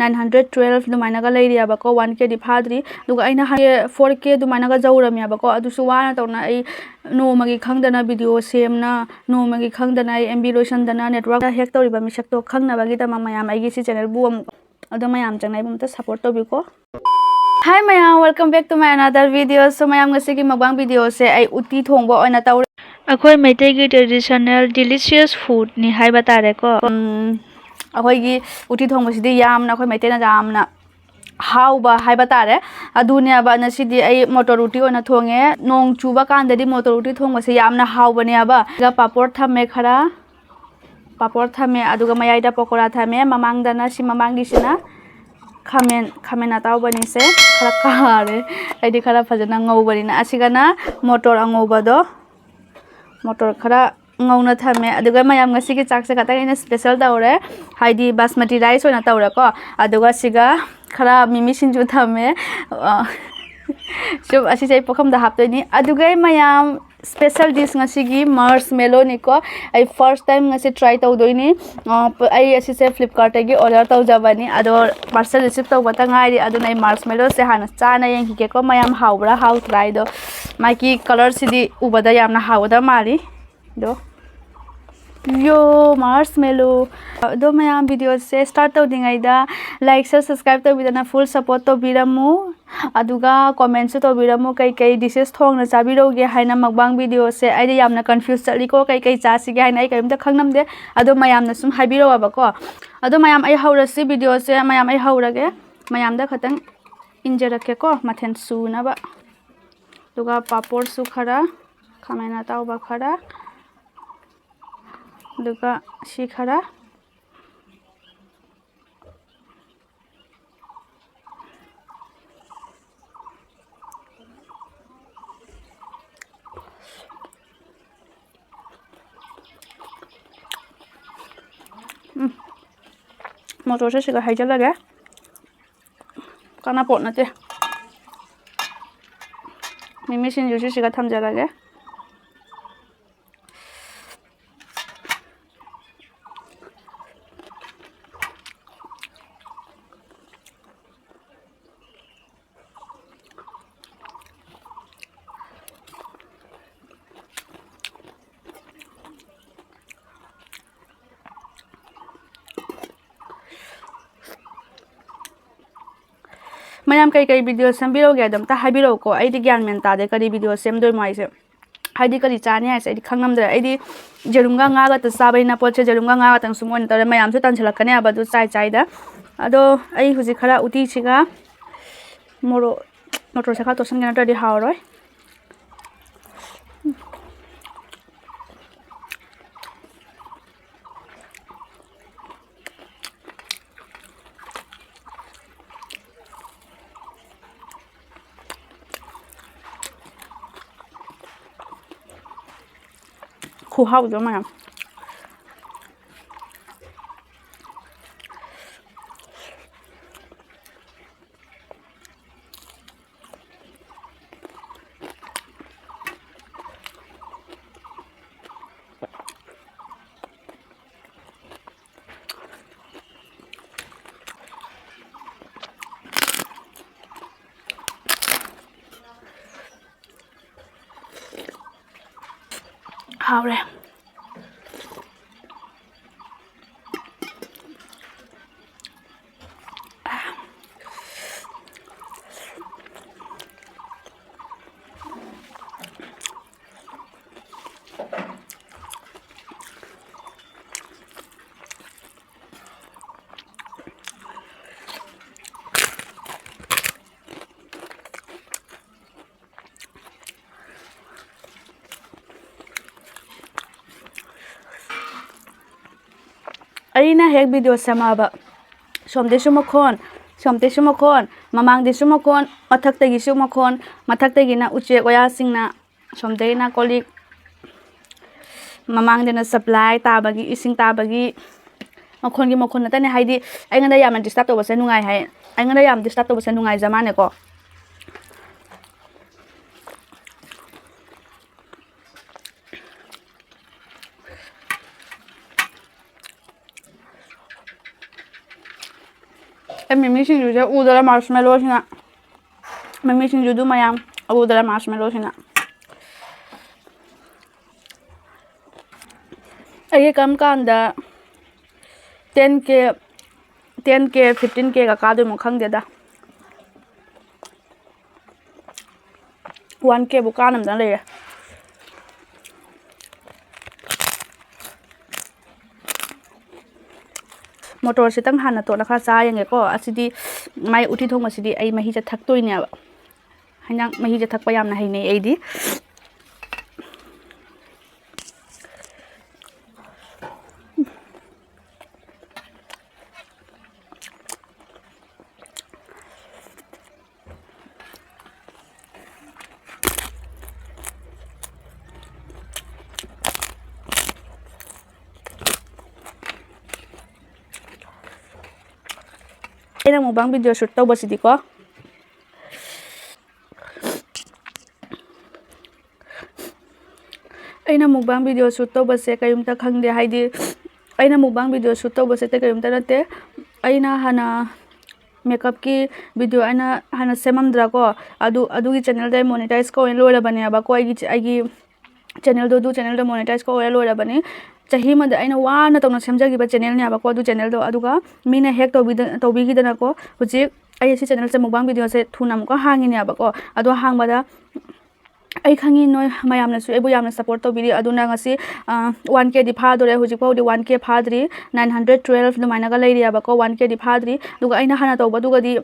912 दुमाइनागा लेरियाबको 1k दि फाद्री दुगा आइना 4k दुमाइनागा जौरमियाबको अदुसु वाना तौना आई नोमगी खंगदना वीडियो सेमना नोमगी खंगदना आई MB लोइसनदना नेटवर्क हेक तौरिबा मिसक्तो खंगनाबगी तमा मयाम आइगी सि चैनल बु अदो मयाम चंगनाइ बुमता सपोर्ट तौबिको हाय मयाम welcome back to my another video so मयाम ngasi मगबांग वीडियो से आई उटी थोंगबो ओइना तौर अखोय मैतैगी ट्रेडिशनल डिलीशियस फूड नि हाइबा तारेको अखोयगी उटी थोंबसिदि यामना अखोय मैतैना यामना हाउबा हाइबा तारे अदुनेबा नसिदि आई मोटर उटी ओइना थोंगे नोंग चुबा कांददि मोटर उटी थोंबसे यामना हाउबनेबा गा पापड़ थमे खरा पापड़ थमे अदुगा मयाइदा पकोड़ा थमे ममांगदना सि ममांगिसिना खामेन अताउबनि से खरा कारे आइदि खरा फजना ngौबनिना असिगना मोटर अंगौबदो मोटर खरा ngौना थमे अदुगा मयाम ngasiगी चाकसे खता इन स्पेशल तौरे हाइदि बासमती राइस ओइना तौरेको अदुगा सिगा खरा मिमी सिंजु थमे सब असिसै पोखमदा हाप्तोइनि अदुगा मयाम स्पेशल डिश ngasiगी मार्शमेलो निको आई फर्स्ट टाइम ngasi ट्राई तौदोइनि आई असिसे फ्लिपकार्ट तगी ऑर्डर तौजबनि अदो पार्सल रिसीव तौबता ngairi अदुना आई मार्शमेलो से हाना चाना यंगिकेको मयाम हाउब्रा हाउ ट्राई दो माकी कलर सिदि उबदा यामना हाउदा मारी दो यो मार्शमेलो दो मयाम वीडियो से स्टार्ट तौदिङैदा लाइक से सब्सक्राइब तौबिदना फुल सपोर्ट तौबिरमु अदुगा कमेंट्स तौबिरमु कई डिशेस थोंगना चाबिरोगे हाइना मगबांग वीडियो से आइदि यामना कंफ्यूज चलिको कई चासिगे हाइना आई करिमता खंगनमदे अदो मयामना सुम हाइबिरोबाको अदो मयाम आई हौरसी वीडियो से मयाम आई हौरगे मयामदा खतंग इंजरकेको मथेन सुनाबा दुगा पापड़ सु खरा खामेना ताउबा खरा दुगा सि खरा मोटर से सिगा हाइजलगे काना पोट नते मिमी सिंजु से सिगा थमजलगे मयाम कई वीडियो सेमबिरोगे अदमता हाइबिरोको आइदि ज्ञान मेन तादे करी वीडियो सेमदोय माइसे हाइदि करी चानी हाइसे आइदि खंगनमदरे आइदि जेरुंगा ngaga त साबैना पोचे जेरुंगा ngaga तंग सुमोन तरे मयाम से तनछलकने अबदु चाइदा अदो आई हुजि खरा उटी सिगा मोटर से खा तोसन गना तदि हावरोय खुहाउदो मयाम हावरे अरीना हेक वीडियो समाबा सोमदेसु मखोन ममांगदेसु मखोन मथक्तगिसु मखोन मथक्तगिना उचे ओयासिंगना सोमदेना कोलिक ममांगदेना सप्लाई ताबगी इसिंग ताबगी मखोन नतने हाइदि आइंगदा याम डिस्टर्ब तोबसे नुंगाइ हाय आइंगदा याम डिस्टर्ब तोबसे नुंगाइ जमाने को ꯃꯤꯃꯤꯁꯤꯡꯖꯨꯁꯦ ꯎꯗꯔ ꯃꯥꯔꯁꯃꯦꯂꯣꯁꯤꯅ ꯃꯤꯃꯤꯁꯤꯡꯖꯨꯗꯨ ꯃꯌꯥꯝ ꯎꯗꯔ ꯃꯥꯔꯁꯃꯦꯂꯣꯁꯤꯅ ꯑꯩ ꯀꯔꯝ ꯀꯥꯟꯗ 10K 15Kꯒ ꯀꯥꯗꯣꯏꯃꯣ ꯈꯪꯗꯦꯗ 1Kꯕꯨ ꯀꯥꯅꯝꯗꯅ ꯂꯩꯔꯦ ꯃꯣꯇꯣꯔꯁꯤꯇꯪ ꯍꯥꯟꯅ ꯇꯣꯠꯂ ꯈꯔ ꯆꯥ ꯌꯦꯡꯒꯦꯀꯣ ꯑꯁꯤꯗꯤ ꯃꯥꯏ ꯎꯇꯤ ꯊꯣꯡꯕꯁꯤꯗꯤ ꯑꯩ ꯃꯍꯤꯁꯦ ꯊꯛꯇꯣꯏꯅꯦꯕ ꯍꯤꯟꯖꯥꯡ ꯃꯍꯤꯁꯦ ꯊꯛꯄ ꯌꯥꯝꯅ ꯍꯩꯅꯩ ꯑꯩꯗꯤ ꯑꯩꯅ ꯃꯨꯛꯕꯥꯡ ꯚꯤꯗꯤꯑꯣ ꯁꯨꯠ ꯇꯧꯕꯁꯤꯗꯤꯀꯣ ꯑꯩꯅ ꯃꯨꯛꯕꯥꯡ ꯚꯤꯗꯤꯑꯣ ꯁꯨꯠ ꯇꯧꯕꯁꯦ ꯀꯔꯤꯝꯇ ꯈꯪꯗꯦ ꯍꯥꯏꯗꯤ ꯑꯩꯅ ꯃꯨꯛꯕꯥꯡ ꯚꯤꯗꯤꯑꯣ ꯁꯨꯠ ꯇꯧꯕꯁꯦ ꯀꯔꯤꯝꯇ ꯅꯠꯇꯦ ꯑꯩꯅ ꯍꯥꯟꯅ ꯃꯦꯀꯞꯀꯤ ꯚꯤꯗꯤꯑꯣ ꯑꯩꯅ ꯍꯥꯟꯅ ꯁꯦꯝꯃꯝꯗ꯭ꯔꯥꯀꯣ ꯑꯗꯨꯒꯤ ꯆꯦꯅꯦꯜꯗ ꯃꯣꯅꯦꯇꯥꯏꯖ ꯑꯣꯏꯅ ꯂꯣꯏꯔꯕꯅꯦꯕꯀꯣ ꯑꯩꯒꯤ ꯆꯦꯅꯦꯜꯗꯣ ꯑꯗꯨ ꯆꯦꯅꯦꯜꯗ ꯃꯣꯅꯦꯇꯥꯏꯖ ꯑꯣꯏꯔ ꯂꯣꯏꯔꯕꯅꯤ ꯆꯍꯤ ꯑꯃꯗ ꯑꯩꯅ ꯋꯥꯅ ꯇꯧꯅ ꯁꯦꯝꯖꯈꯤꯕ ꯆꯦꯅꯦꯜꯅꯦꯕꯀꯣ ꯑꯗꯨ ꯆꯦꯅꯦꯜꯗꯣ ꯑꯗꯨꯒ ꯃꯤꯅ ꯍꯦꯛ ꯇꯧꯕꯤꯈꯤꯗꯅꯀꯣ ꯍꯧꯖꯤꯛ ꯑꯩ ꯁꯤ ꯆꯦꯅꯦꯜꯁꯦ ꯃꯨꯛꯕꯥꯡ ꯚꯤꯗꯤꯑꯣꯁꯦ ꯊꯨꯅ ꯑꯃꯨꯛꯀ ꯍꯥꯡꯉꯤꯅꯦꯕꯀꯣ ꯑꯗꯣ ꯍꯥꯡꯕꯗ ꯑꯩ ꯈꯪꯉꯤ ꯅꯣꯏ ꯃꯌꯥꯝꯅꯁꯨ ꯑꯩꯕꯨ ꯌꯥꯝꯅ ꯁꯞꯄꯣꯔꯠ ꯇꯧꯕꯤꯔꯤ ꯑꯗꯨꯅ ꯉꯁꯤ 1Kꯗꯤ ꯐꯥꯗꯣꯔꯦ ꯍꯧꯖꯤꯛꯐꯥꯎꯗꯤ 1K ꯐꯥꯗ꯭ꯔꯤ 912 ꯑꯗꯨꯃꯥꯏꯅꯒ ꯂꯩꯔꯤꯑꯕꯀꯣ 1Kꯗꯤ ꯐꯥꯗ꯭ꯔꯤ ꯑꯗꯨꯒ ꯑꯩꯅ ꯍꯥꯟꯅ ꯇꯧꯕꯗꯨꯒꯗꯤ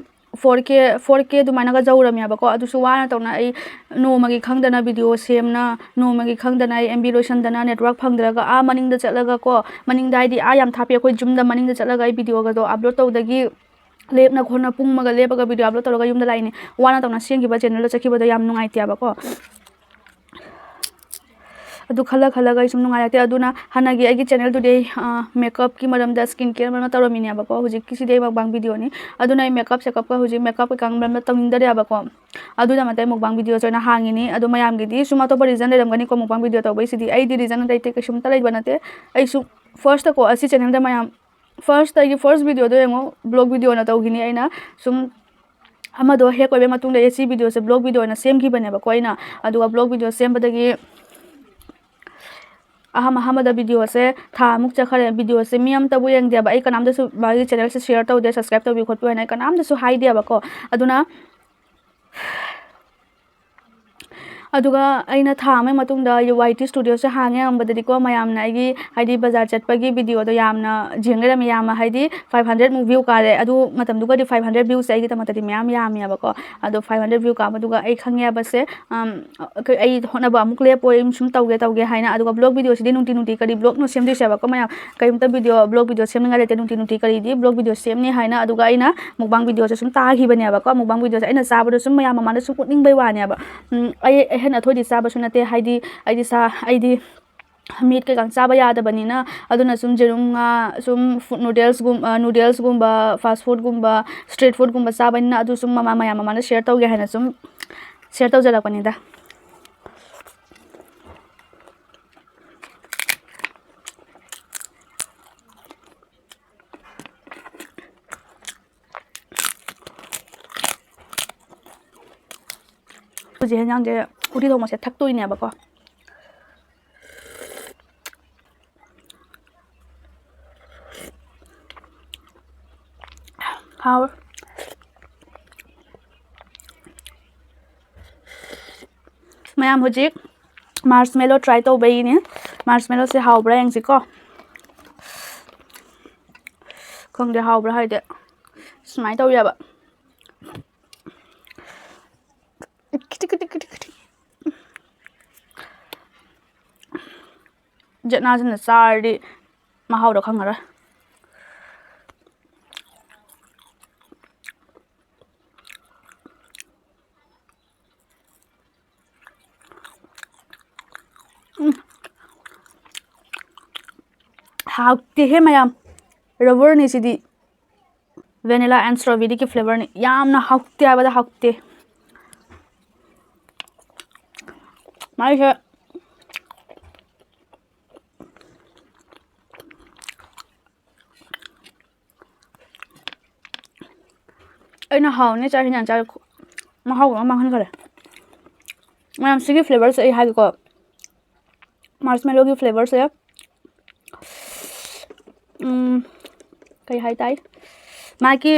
4K ꯑꯗꯨꯃꯥꯏꯅꯒ ꯌꯧꯔꯝꯃꯦꯕꯀꯣ ꯑꯗꯨꯁꯨ ꯋꯥꯅ ꯇꯧꯅ ꯑꯩ ꯅꯣꯡꯃꯒꯤ ꯈꯪꯗꯅ ꯚꯤꯗꯤꯑꯣ ꯁꯦꯝꯅ ꯅꯣꯡꯃꯒꯤ ꯈꯪꯗꯅ ꯑꯩ MB ꯂꯣꯏꯁꯟꯗꯅ ꯅꯦꯠꯋꯥꯔꯛ ꯐꯪꯗ꯭ꯔꯒ ꯃꯅꯤꯡꯗ ꯆꯠꯂꯒ ꯀꯣ ꯃꯅꯤꯡꯗ ꯍꯥꯏꯗꯤ ꯌꯥꯝ ꯊꯥꯞꯄꯤ ꯑꯩꯈꯣꯏ ꯌꯨꯝꯗ ꯃꯅꯤꯡꯗ ꯆꯠꯂꯒ ꯑꯩ ꯚꯤꯗꯤꯑꯣꯒꯗꯣ ꯑꯞꯂꯣꯗ ꯇꯧꯗꯒꯤ ꯂꯦꯞꯅ ꯈꯣꯠꯅ ꯄꯨꯡꯃꯒ ꯂꯦꯞꯄꯒ ꯚꯤꯗꯤꯑꯣ ꯑꯞꯂꯣꯗ ꯇꯧꯔꯒ ꯌꯨꯝꯗ ꯂꯥꯛꯏꯅꯦ ꯋꯥꯅ ꯇꯧꯅ ꯁꯦꯝꯈꯤꯕ ꯆꯦꯅꯦꯜꯗ ꯆꯠꯈꯤꯕꯗꯣ ꯌꯥꯝ ꯅꯨꯡꯉꯥꯏꯇꯦꯕꯀꯣ ꯑꯗꯨ खल्लगा ꯑꯩ ꯁꯨꯝ ꯅꯨꯡꯉꯥꯏꯔꯛꯇꯦ ꯑꯗꯨꯅ ꯍꯥꯟꯅꯒꯤ ꯑꯩꯒꯤ ꯆꯦꯅꯦꯜꯗꯨꯗꯤ ꯃꯦꯀꯞꯀꯤ ꯃꯔꯝꯗ ꯁ꯭ꯀꯤꯟ ꯀꯦꯌꯔ ꯃꯔꯝꯗ ꯇꯧꯔꯝꯃꯤꯅꯦꯕꯀꯣ ꯍꯧꯖꯤꯛꯀꯤꯁꯤꯗꯤ ꯑꯩ ꯃꯨꯛꯕꯥꯡ ꯚꯤꯗꯤꯑꯣꯅꯤ ꯑꯗꯨꯅ ꯑꯩ ꯃꯦꯀꯞ ꯍꯧꯖꯤꯛ ꯃꯦꯀꯞ ꯀꯩꯀꯥ ꯃꯔꯝꯗ ꯇꯧꯅꯤꯡꯗꯔꯦꯕꯀꯣ ꯑꯗꯨꯒꯤꯗꯃꯛꯇ ꯑꯩ ꯃꯨꯛꯕꯥꯡ ꯚꯤꯗꯤꯑꯣꯁꯦ ꯑꯣꯏꯅ ꯍꯥꯡꯉꯤꯅꯤ ꯑꯗꯣ ꯃꯌꯥꯝꯒꯤꯗꯤ ꯁꯨꯝ ꯑꯇꯣꯞꯄ ꯔꯤꯖꯟ ꯂꯩꯔꯝꯒꯅꯤꯀꯣ ꯃꯨꯛꯕꯥꯡ ꯚꯤꯗꯤꯑꯣ ꯇꯧꯕꯩꯁꯤꯗꯤ ꯑꯩꯗꯤ ꯔꯤꯖꯟ ꯂꯩꯇꯦ ꯀꯩꯁꯨꯝꯇ ꯂꯩꯕ ꯅꯠꯇꯦ ꯑꯩꯁꯨ ꯐꯥꯔꯁꯇꯀꯣ ꯑꯁꯤ ꯆꯦꯅꯦꯜꯗ ꯃꯌꯥꯝ ꯑꯩꯒꯤ ꯐꯥꯔꯁ ꯚꯤꯗꯤꯑꯣꯗꯣ ꯌꯦꯡꯉꯣ ꯕ꯭ꯂꯣग ꯚꯤꯗꯤꯑꯣꯅ ꯇꯧꯈꯤꯅꯤ ꯑꯩꯅ ꯁꯨꯝ ꯑꯃꯗꯣ ꯍꯦꯛ ꯑꯣꯏꯕ ꯃꯇꯨꯡꯗ ꯁꯤ ꯚꯤꯗꯤꯑꯣꯁꯦ ꯕ꯭ꯂꯣग ꯚꯤꯗꯤꯑꯣ ꯑꯣꯏꯅ ꯁꯦꯝꯈꯤꯕꯅꯦꯕꯀꯣ ꯑꯩꯅ ꯑꯗꯨꯒ ꯕ꯭ꯂꯣग ꯚꯤꯗꯤꯑꯣ ꯁꯦꯝꯕꯗꯒꯤ ꯑꯍꯥꯟꯕꯗ ꯚꯤꯗꯤꯑꯣꯁꯦ ꯊꯥ ꯑꯃꯨꯛ ꯆꯠꯈ꯭ꯔꯦ ꯚꯤꯗꯤꯑꯣꯁꯦ ꯃꯤ ꯑꯃꯇꯕꯨ ꯌꯦꯡꯗꯦꯕ ꯑꯩ ꯀꯅꯥꯝꯇꯁꯨ ꯃꯥꯒꯤ ꯆꯦꯅꯦꯜꯁꯦ ꯁꯦꯌꯔ ꯇꯧꯗꯦ ꯁꯕꯁꯀ꯭ꯔꯥꯏꯕ ꯇꯧꯕꯤ ꯈꯣꯠꯄꯤ ꯍꯥꯏꯅ ꯑꯩ ꯀꯅꯥꯝꯇꯁꯨ ꯍꯥꯏꯗꯦꯕꯀꯣ ꯑꯗꯨꯒ ꯑꯩꯅ ꯊꯥ ꯑꯃꯒꯤ ꯃꯇꯨꯡꯗ YT ꯁ꯭ꯇꯨꯗꯤꯑꯣꯁꯦ ꯍꯥꯡꯉꯦ ꯌꯥꯝꯕꯗꯗꯤꯀꯣ ꯃꯌꯥꯝꯅ ꯑꯩꯒꯤ ꯍꯥꯏꯗꯤ ꯕꯖꯥꯔ ꯆꯠꯄꯒꯤ ꯚꯤꯗꯤꯑꯣꯗꯣ ꯌꯥꯝꯅ ꯌꯦꯡ ꯂꯩꯔꯝꯃꯤ ꯌꯥꯝꯅ ꯍꯥꯏꯗꯤ 500 ꯃꯨꯛ ꯚ꯭ꯌꯨ ꯀꯥꯔꯦ ꯑꯗꯨ ꯃꯇꯝꯗꯨꯒꯗꯤ 500 ꯚ꯭ꯌꯨꯁꯦ ꯑꯩꯒꯤꯗꯃꯛꯇꯗꯤ ꯃꯌꯥꯝ ꯌꯥꯝꯃꯦꯕꯀꯣ ꯑꯗꯣ 500 ꯚ꯭ꯌꯨ ꯀꯥꯕꯗꯨꯒ ꯑꯩ ꯈꯪꯉꯦꯕꯁꯦ ꯑꯩ ꯍꯣꯠꯅꯕ ꯑꯃꯨꯛ ꯂꯦꯞꯄꯣꯏ ꯁꯨꯝ ꯇꯧꯒꯦ ꯍꯥꯏꯅ ꯑꯗꯨꯒ ꯕ꯭ꯂꯣग ꯚꯤꯗꯤꯑꯣꯁꯤꯗꯤ ꯅꯨꯡꯇꯤ ꯀꯔꯤ ꯕ꯭ꯂꯣꯒꯅꯣ ꯁꯦꯝꯗꯣꯏꯁꯦꯕꯀꯣ ꯃꯌꯥꯝ ꯀꯔꯤꯝꯇ ꯕ꯭ꯂꯣग ꯚꯤꯗꯤꯑꯣ ꯁꯦꯝꯅꯤꯡꯉꯥꯏ ꯂꯩꯇꯦ ꯅꯨꯡꯇꯤ ꯀꯔꯤꯗꯤ ꯕ꯭ꯂꯣग ꯚꯤꯗꯤꯑꯣ ꯁꯦꯝꯅꯤ ꯍꯥꯏꯅ ꯑꯗꯨꯒ ꯑꯩꯅ ꯃꯨꯛꯕꯥꯡ ꯚꯤꯗꯤꯑꯣꯁꯦ ꯁꯨꯝ ꯇꯥꯈꯤꯕꯅꯦꯕꯀꯣ ꯃꯨꯛꯕꯥꯡ ꯚꯤꯗꯤꯑꯣꯁꯦ ꯑꯩꯅ ꯆꯥꯕꯗꯣ ꯁꯨꯝ ꯃꯌꯥꯝ ꯃꯃꯥꯡꯗ ꯁꯨꯝ ꯎꯠꯅꯤꯡꯕꯩ ꯋꯥꯅꯦꯕ ꯑꯩ ꯑꯍꯦꯟ ꯑꯊꯣꯏꯗꯤ ꯆꯥꯕꯁꯨ ꯅꯠꯇꯦ ꯍꯥꯏꯗꯤ ꯑꯩꯗꯤ ꯃꯤꯠ ꯀꯩꯀꯥ ꯆꯥꯕ ꯌꯥꯗꯕꯅꯤना ꯑꯗꯨꯅ ꯁꯨꯝ ꯖꯦꯔꯨꯝ ꯉꯥ ꯁꯨꯝ ꯅꯨꯗꯜꯁꯒꯨꯝꯕ ꯐꯥꯁ ꯐꯨꯗꯒꯨꯝꯕ ꯁ꯭ꯇ꯭ꯔꯤꯠ ꯐꯨꯗꯒꯨꯝꯕ ꯆꯥꯕꯅꯤꯅ ꯑꯗꯨ ꯁꯨꯝ ꯃꯌꯥꯝ ꯃꯃꯥꯡꯗ ꯁꯦꯌꯔ ꯇꯧꯒꯦ ꯍꯥꯏꯅ ꯁꯨꯝ ꯁꯦꯌꯔ ꯇꯧꯖꯔꯛꯄꯅꯤꯗ ꯍꯧꯖꯤꯛ ꯍꯦꯟꯖꯥꯡꯁꯦ ꯎꯇꯤ ꯊꯣꯡꯕꯁꯦ ꯊꯛꯇꯣꯏꯅꯦꯕꯀꯣ ꯍꯥꯎ ꯃꯌꯥꯝ ꯍꯧꯖꯤꯛ ꯃꯥꯔꯁꯃꯦꯂꯣ ꯇ꯭ꯔꯥꯏ ꯇꯧꯕꯩꯅꯦ ꯃꯥꯔꯁꯃꯦꯂꯣꯁꯦ ꯍꯥꯎꯕ꯭ꯔꯥ ꯌꯦꯡꯁꯤꯀꯣ ꯈꯪꯗꯦ ꯍꯥꯎꯕ꯭ꯔꯥ ꯍꯥꯏꯗꯤ ꯁꯨꯃꯥꯏꯅ ꯇꯧꯋꯦꯕ ꯖꯠꯅꯥꯖꯅ ꯆꯥꯔꯗꯤ ꯃꯍꯥꯎꯗꯣ ꯈꯪꯉꯔꯣꯏ ꯍꯥꯎꯇꯦꯍꯦ ꯃꯌꯥꯝ ꯔꯕꯔꯅꯤ ꯁꯤꯗꯤ ꯚꯦꯅꯤꯂꯥ ꯑꯦꯟ ꯁ꯭ꯇ꯭ꯔꯣꯕꯦꯔꯤꯒꯤ ꯐ꯭ꯂꯦꯚꯔꯅꯤ ꯌꯥꯝꯅ ꯍꯥꯎꯇꯦ ꯍꯥꯏꯕꯗ ꯍꯥꯎꯇꯦ ꯃꯥꯏꯁꯦ ꯑꯩꯅ ꯍꯥꯎꯅꯤ ꯆꯥꯛ ꯍꯤꯟꯖꯥꯡ ꯆꯥꯔ ꯃꯍꯥꯎ ꯑꯃ ꯃꯥꯡꯍꯟꯈꯔꯦ ꯃꯌꯥꯝ ꯁꯤꯒꯤ ꯐ꯭ꯂꯦꯕꯔꯁꯦ ꯑꯩ ꯍꯥꯏꯒꯦꯀꯣ ꯃꯥꯔꯁꯃꯦꯂꯣꯒꯤ ꯐ꯭ꯂꯦꯕꯔꯁꯦ ꯀꯩ ꯍꯥꯏꯇꯥꯏ ꯃꯥꯒꯤ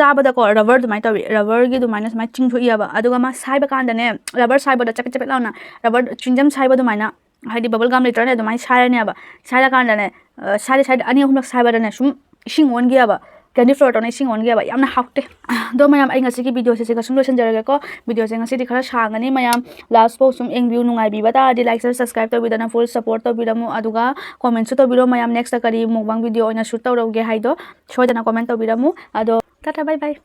ꯆꯥꯕꯗꯀꯣ ꯔꯕꯔ ꯑꯗꯨꯃꯥꯏꯅ ꯇꯧꯏ ꯔꯕꯔꯒꯤ ꯑꯗꯨꯃꯥꯏꯅ ꯁꯨꯃꯥꯏꯅ ꯆꯤꯡꯊꯣꯛꯏꯑꯕ ꯑꯗꯨꯒ ꯃꯥ ꯁꯥꯏꯕ ꯀꯥꯟꯗꯅꯦ ꯔꯕꯔ ꯁꯥꯏꯕꯗ ꯆꯄꯦꯠ ꯆꯄꯦꯠ ꯂꯥꯎꯅ ꯔꯕꯔ ꯆꯤꯡꯖꯝ ꯁꯥꯏꯕ ꯑꯗꯨꯃꯥꯏꯅ ꯍꯥꯏꯗꯤ ꯕꯕꯜ ꯒꯝ ꯂꯤꯇꯔꯅꯦ ꯑꯗꯨꯃꯥꯏꯅ ꯁꯥꯏꯔꯅꯦꯕ ꯁꯥꯏꯔꯀꯥꯟꯗꯅꯦ ꯁꯥꯏꯗ ꯑꯅꯤ ꯑꯍꯨꯝꯂꯛ ꯁꯥꯏꯕꯗꯅꯦ ꯁꯨꯝ ꯏꯁꯤꯡ ꯑꯣꯟꯈꯤꯑꯕ ꯀꯦꯟꯗꯤ ꯐ꯭ꯂꯣꯔꯇꯧꯅ ꯏꯁꯤꯡ ꯑꯣꯟꯈꯤꯑꯕ ꯌꯥꯝꯅ ꯍꯥꯎꯇꯦ ꯑꯗꯣ ꯃꯌꯥꯝ ꯑꯩ ꯉꯁꯤꯒꯤ ꯚꯤꯗꯤꯑꯣꯁꯦ ꯁꯤꯒ ꯁꯨꯝ ꯂꯣꯏꯁꯤꯟꯖꯔꯒꯦꯀꯣ ꯚꯤꯗꯤꯑꯣꯁꯦ ꯉꯁꯤꯗꯤ ꯈꯔ ꯁꯥꯡꯒꯅꯤ ꯃꯌꯥꯝ ꯂꯥꯁ ꯐꯥꯎ ꯁꯨꯝ ꯌꯦꯡꯕꯤꯌꯨ ꯅꯨꯡꯉꯥꯏꯕꯤꯕ ꯇꯥꯔꯗꯤ ꯂꯥꯏꯛ ꯁꯤꯌꯔ ꯁꯕꯁꯀ꯭राꯏꯕ ꯇꯧꯕꯤꯗꯅ ꯐꯨꯜ ꯁꯞꯄꯣꯔꯠ ꯇꯧꯕꯤꯔꯝꯃꯨ ꯑꯗꯨꯒ ꯀꯣꯃꯦꯟꯠꯁꯨ ꯇꯧꯕꯤꯔꯣ ꯃꯌꯥꯝ ꯅꯦꯛꯁꯇ ꯀꯔꯤ ꯃꯨꯛꯕꯥꯡ ꯚꯤꯗꯤꯑꯣ ꯑꯣꯏꯅ ꯁꯨꯠ ꯇꯧꯔꯧꯒꯦ ꯍꯥꯏꯗꯣ ꯁꯣꯏꯗꯅ ꯀꯣꯃꯦꯟꯠ ꯇꯧꯕꯤꯔꯝꯃꯨ ꯑꯗꯣ ꯇꯥꯇꯥ ꯕꯥꯏ ꯕꯥꯏ